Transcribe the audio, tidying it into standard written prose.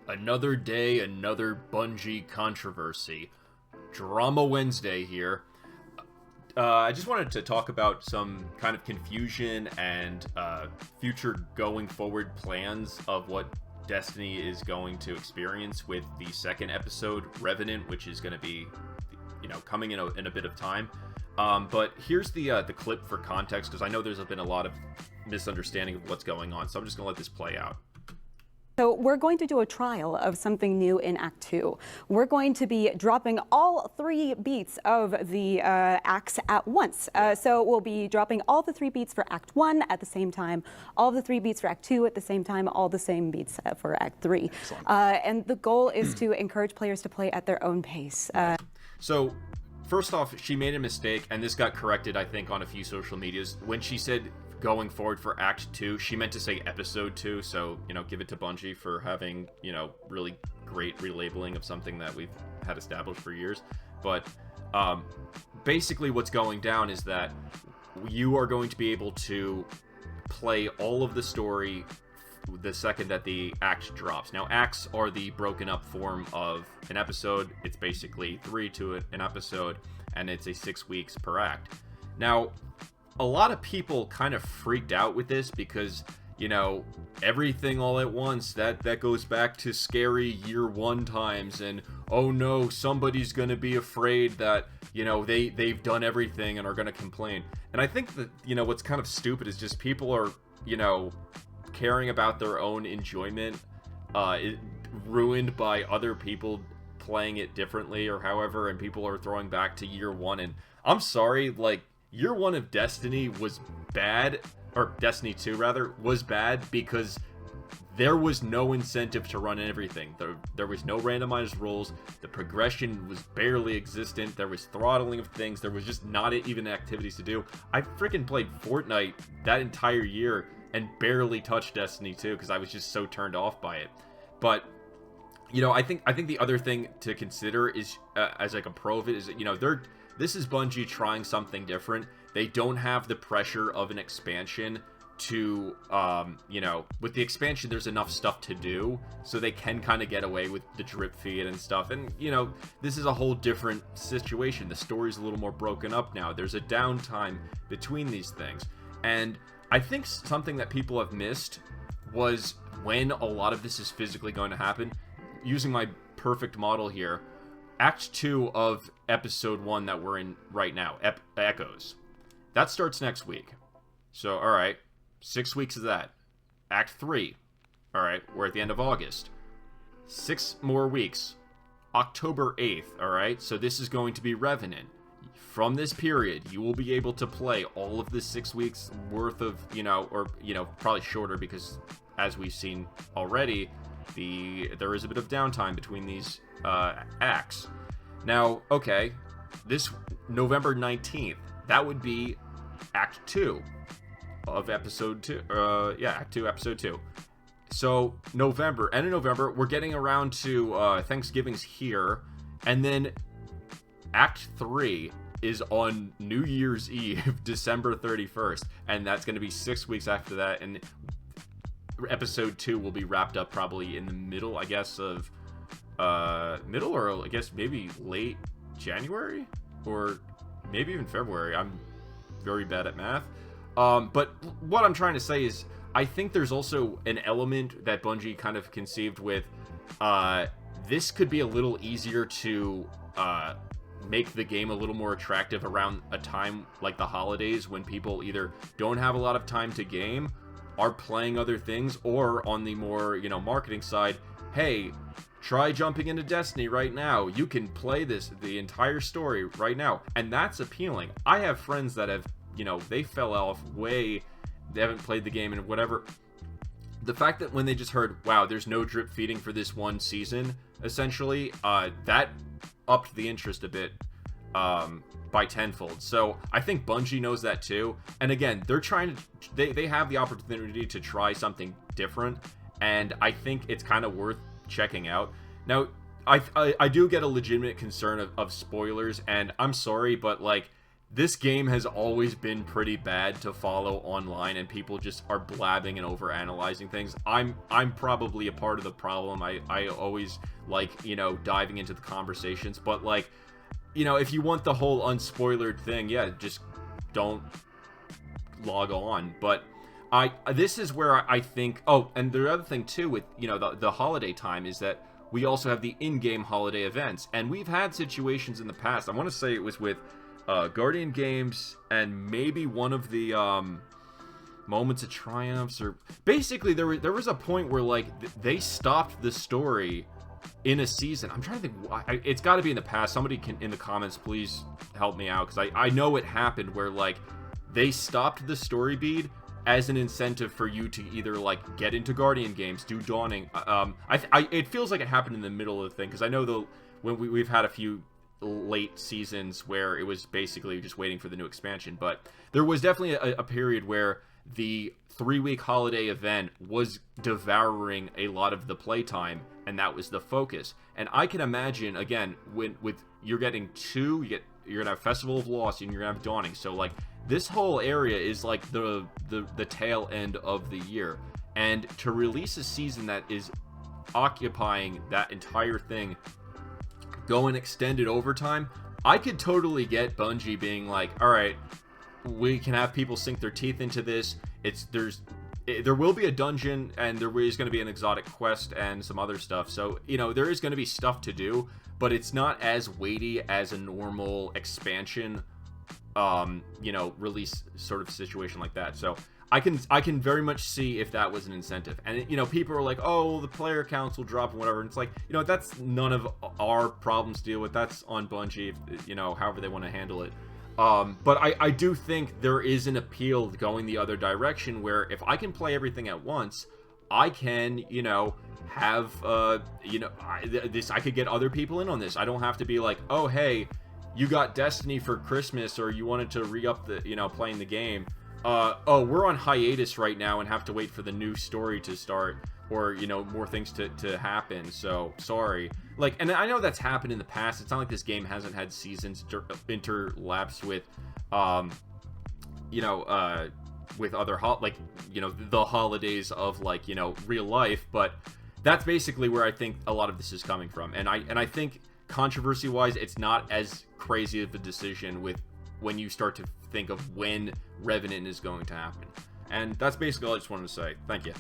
Another day, another Bungie controversy. Drama Wednesday here. I just wanted to talk about some kind of confusion and future going forward plans of what Destiny is going to experience with the second episode, Revenant, which is going to be, coming in a bit of time. But here's the clip for context, because I know there's been a lot of misunderstanding of what's going on, so I'm just going to let this play out. So we're going to do a trial of something new in Act 2. We're going to be dropping all 3 beats of the acts at once. So we'll be dropping all the 3 beats for Act 1 at the same time, all the 3 beats for Act 2 at the same time, all the same beats for Act 3. And the goal is to encourage players to play at their own pace. So, first off, she made a mistake, and this got corrected, I think, on a few social medias. When she said going forward for Act 2, she meant to say Episode 2, so, give it to Bungie for having, really great relabeling of something that we've had established for years. But, basically what's going down is that you are going to be able to play all of the story the second that the act drops. Now, acts are the broken up form of an episode. It's basically 3 to an episode, and it's a 6 weeks per act. Now, a lot of people kind of freaked out with this because, everything all at once, that goes back to scary year 1 times, and oh no, somebody's gonna be afraid that, they've done everything and are gonna complain. And I think that, what's kind of stupid is just people are, caring about their own enjoyment, ruined by other people playing it differently or however, and people are throwing back to year 1. And I'm sorry, year 1 of Destiny was bad, or Destiny 2 rather, was bad because there was no incentive to run everything. There was no randomized rolls, the progression was barely existent, there was throttling of things, there was just not even activities to do. I freaking played Fortnite that entire year and barely touched Destiny 2 because I was just so turned off by it. But I think the other thing to consider is, as like a pro of it, is that this is Bungie trying something different. They don't have the pressure of an expansion to, with the expansion, there's enough stuff to do, so they can kind of get away with the drip feed and stuff. And, this is a whole different situation. The story's a little more broken up now. There's a downtime between these things. And I think something that people have missed was when a lot of this is physically going to happen. Using my perfect model here, Act 2 of Episode 1 that we're in right now, Echoes, that starts next week. So, alright, 6 weeks of that. Act 3, alright, we're at the end of August. 6 more weeks. October 8th, alright, so this is going to be Revenant. From this period, you will be able to play all of the 6 weeks worth of, probably shorter because, as we've seen already, there is a bit of downtime between these acts. Now, okay, this November 19th, that would be Act 2 of Episode 2. Act 2, Episode 2. So, end of November, we're getting around to Thanksgiving's here, and then Act 3 is on New Year's Eve, December 31st, and that's going to be 6 weeks after that, and Episode 2 will be wrapped up probably in the middle, I guess, of middle, or I guess maybe late January, or maybe even February. I'm very bad at math. But what I'm trying to say is, I think there's also an element that Bungie kind of conceived with, this could be a little easier to make the game a little more attractive around a time like the holidays, when people either don't have a lot of time to game, are playing other things, or on the more, marketing side, hey, try jumping into Destiny right now. You can play the entire story right now. And that's appealing. I have friends that have, they fell off they haven't played the game and whatever. The fact that when they just heard, wow, there's no drip feeding for this one season, essentially, that upped the interest a bit by tenfold. So I think Bungie knows that too. And again, they're trying to, they have the opportunity to try something different, and I think it's kind of worth checking out. Now, I do get a legitimate concern of spoilers, and I'm sorry, but this game has always been pretty bad to follow online, and people just are blabbing and overanalyzing things. I'm probably a part of the problem. I always like, you know, diving into the conversations, but like, you know, if you want the whole unspoilered thing, yeah, just don't log on. But this is where I think, oh, and the other thing too with, you know, the holiday time is that we also have the in-game holiday events, and we've had situations in the past. I want to say it was with Guardian Games and maybe one of the Moments of Triumphs, or basically there was a point where like they stopped the story in a season. I'm trying to think why. It's got to be in the past. Somebody can in the comments please help me out, because I know it happened where like they stopped the story beat as an incentive for you to either like get into Guardian Games, do Dawning. It feels like it happened in the middle of the thing, because I know when we've had a few late seasons where it was basically just waiting for the new expansion, but there was definitely a period where the 3-week holiday event was devouring a lot of the playtime, and that was the focus. And I can imagine, again, with you're getting you're gonna have Festival of Lost and you're gonna have Dawning, so like this whole area is like the tail end of the year, and to release a season that is occupying that entire thing, going extended overtime, I could totally get Bungie being like, all right, we can have people sink their teeth into this. There will be a dungeon, and there is going to be an exotic quest and some other stuff. So, you know, there is going to be stuff to do, but it's not as weighty as a normal expansion, you know, release sort of situation like that. So I can very much see if that was an incentive. And, you know, people are like, oh, the player counts will drop and whatever. And it's like, you know, that's none of our problems to deal with. That's on Bungie, you know, however they want to handle it. But I do think there is an appeal going the other direction, where if I can play everything at once, I can, you know, have, you know, I could get other people in on this. I don't have to be like, oh, hey, you got Destiny for Christmas, or you wanted to re-up the, you know, playing the game. Oh, we're on hiatus right now and have to wait for the new story to start, or, you know, more things to happen, so sorry. Like, and I know that's happened in the past. It's not like this game hasn't had seasons interlapse with, you know, with other, like, you know, the holidays of, like, you know, real life, but that's basically where I think a lot of this is coming from. And I think, controversy-wise, it's not as crazy of a decision with when you start to think of when Revenant is going to happen. And that's basically all I just wanted to say. Thank you.